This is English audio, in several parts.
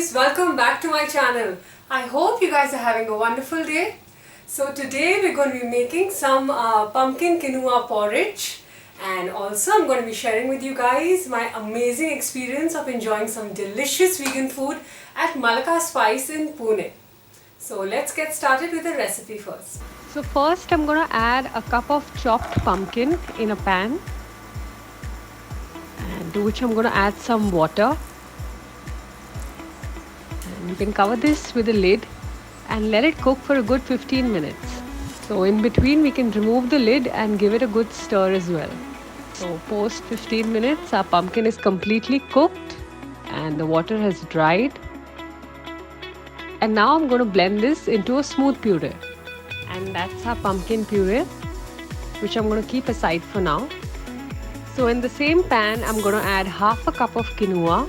guys, welcome back to my channel. I hope you guys are having a wonderful day. So today we're going to be making some pumpkin quinoa porridge, and also I'm going to be sharing with you guys my amazing experience of enjoying some delicious vegan food at MalakaSpice in Pune. So let's get started with the recipe first. So first I'm going to add a cup of chopped pumpkin in a pan, and to which I'm going to add some water. You can cover this with a lid and let it cook for a good 15 minutes. So in between we can remove the lid and give it a good stir as well. So post 15 minutes our pumpkin is completely cooked and the water has dried. And now I'm going to blend this into a smooth puree. And that's our pumpkin puree, which I'm going to keep aside for now. So in the same pan I'm going to add half a cup of quinoa,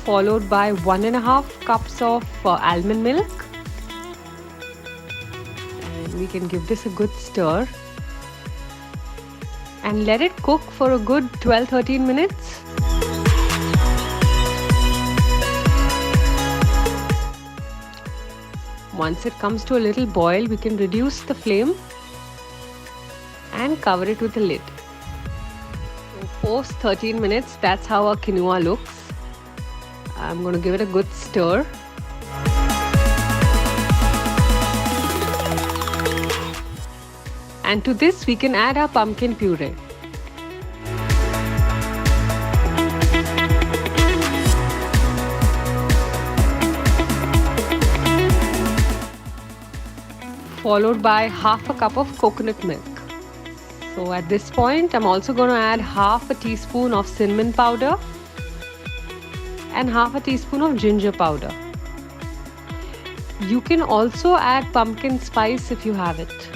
followed by 1.5 cups of almond milk, and we can give this a good stir and let it cook for a good 12-13 minutes. Once it comes to a little boil, we can reduce the flame and cover it with a lid. So post 13 minutes, that's how our quinoa looks. I'm going to give it a good stir. And to this we can add our pumpkin puree. Followed by half a cup of coconut milk. So at this point I'm also going to add half a teaspoon of cinnamon powder and half a teaspoon of ginger powder. You can also add pumpkin spice if you have it.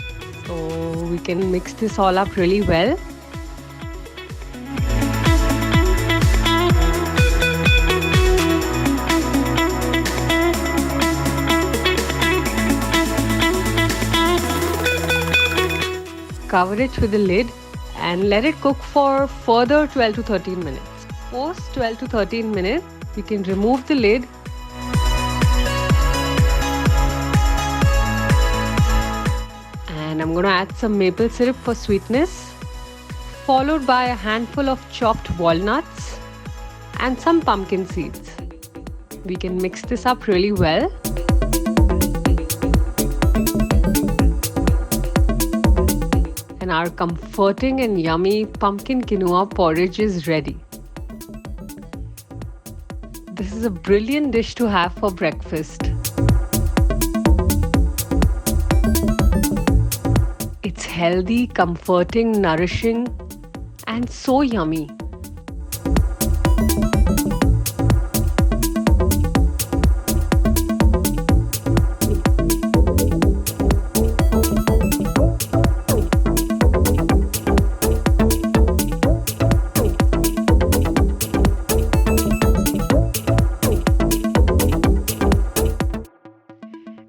So we can mix this all up really well. Cover it with a lid and let it cook for further 12 to 13 minutes. Post 12 to 13 minutes, we can remove the lid and I'm going to add some maple syrup for sweetness, followed by a handful of chopped walnuts and some pumpkin seeds. We can mix this up really well. And our comforting and yummy pumpkin quinoa porridge is ready. This is a brilliant dish to have for breakfast. It's healthy, comforting, nourishing, and so yummy.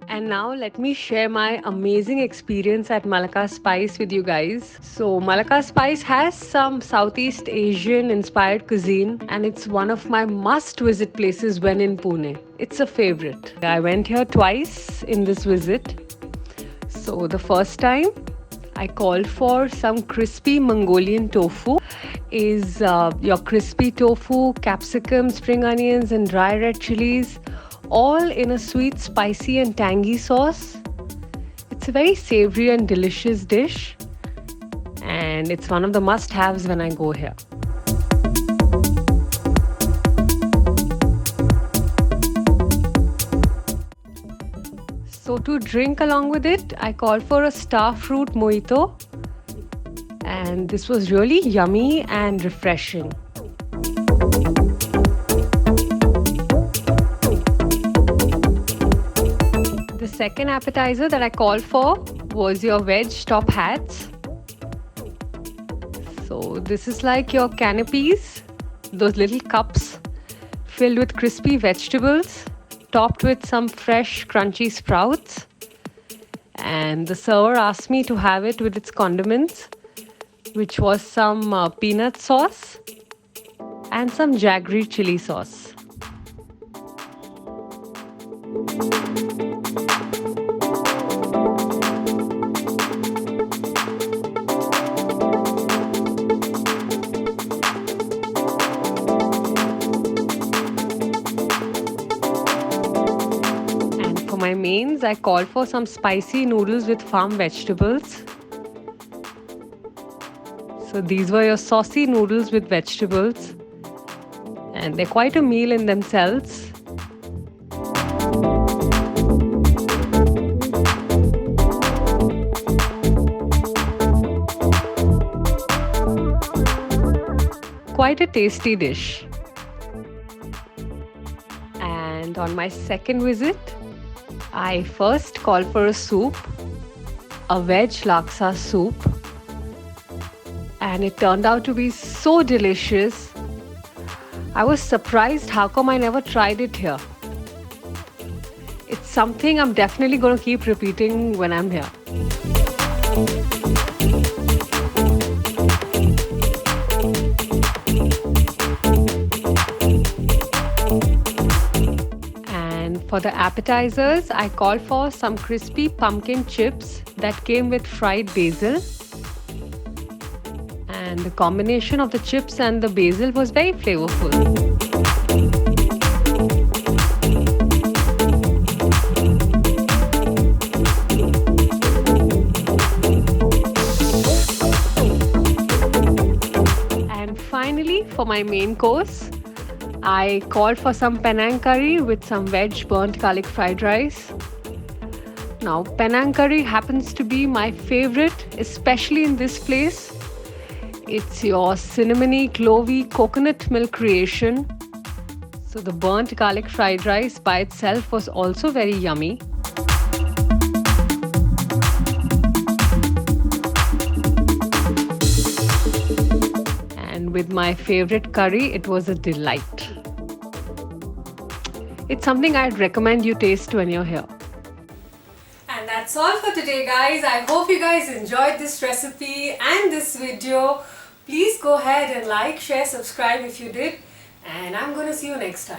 And now let me share my amazing experience at MalakaSpice with you guys. So MalakaSpice has some Southeast Asian inspired cuisine and it's one of my must visit places when in Pune. It's a favorite. I went here twice in this visit. So the first time I called for some crispy Mongolian tofu. Is your crispy tofu, capsicum, spring onions and dry red chilies, all in a sweet, spicy and tangy sauce. It's a very savory and delicious dish, and it's one of the must-haves when I go here. So to drink along with it, I called for a star fruit mojito, and this was really yummy and refreshing. The second appetizer that I called for was your veg top hats. So this is like your canapes, those little cups filled with crispy vegetables, topped with some fresh crunchy sprouts. And the server asked me to have it with its condiments, which was some peanut sauce and some jaggery chili sauce. And for my mains, I called for some spicy noodles with farm vegetables. So these were your saucy noodles with vegetables, and they're quite a meal in themselves. Quite a tasty dish. And on my second visit, I first called for a soup, a veg laksa soup, and it turned out to be so delicious. I was surprised how come I never tried it here. It's something I'm definitely going to keep repeating when I'm here. And for the appetizers, I called for some crispy pumpkin chips that came with fried basil. And the combination of the chips and the basil was very flavorful. And finally, for my main course, I called for some Penang curry with some veg burnt garlic fried rice. Now, Penang curry happens to be my favorite, especially in this place. It's your cinnamony, clovey coconut milk creation. So the burnt garlic fried rice by itself was also very yummy. And with my favorite curry, it was a delight. It's something I'd recommend you taste when you're here. And that's all for today, guys. I hope you guys enjoyed this recipe and this video. Please go ahead and like, share, subscribe if you did. And I'm going to see you next time.